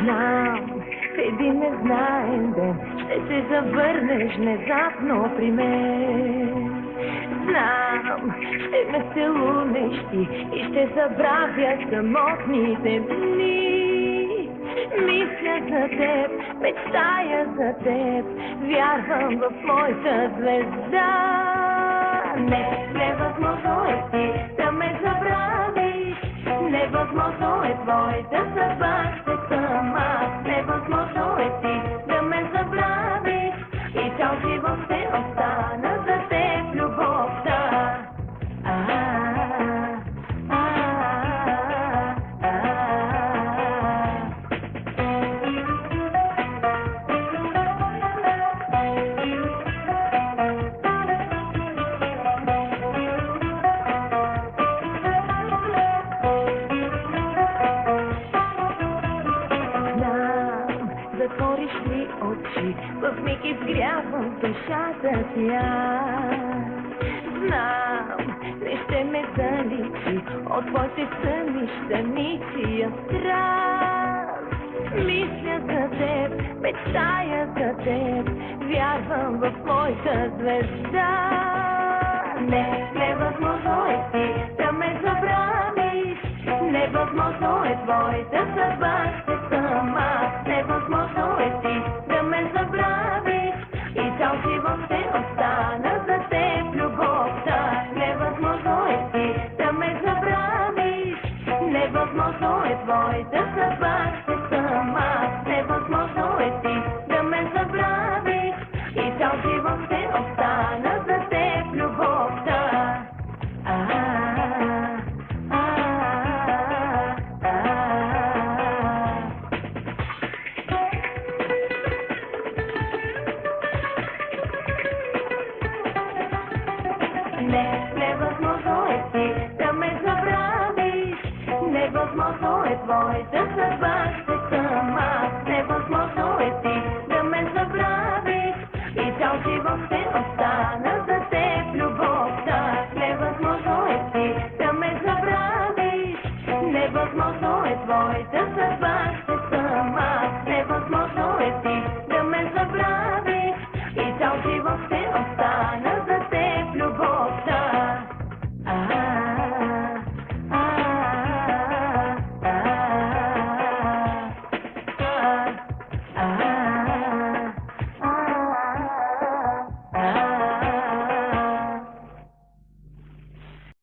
Знам, в един незнаен ден ще се завърнеш внезапно при мен. Знам, ще ме целунеш ти и ще забравя самотните дни. Мисля за теб, мечтая за теб, вярвам в моята звезда. Невъзможно е ти да ме забравиш, невъзможно е твоята съдба, ще съм аз. Невъзможно е ти да ме забравиш и цял живот ще остана за теб любовта. Затвориш ли очи, в миг изгрявам душата ти аз. Знам, не ще ме заличи от твоите сънища страст. Мисля за теб, мечтая за теб, вярвам в моята звезда. Невъзможно е ти да ме забравиш, невъзможно е твоята съдба, ще съм аз. Невъзможно е ти да ме забравиш и цял живот ще остана за теб любовта. Невъзможно е ти да ме забравиш, невъзможно е твоята съдба, ще съм аз. Невъзможно е ти да ме забравиш и цял живот ще остана за теб любовта. Невъзможно е ти да ме забравиш, невъзможно е твоята съдба, ще съм аз. Невъзможно е ти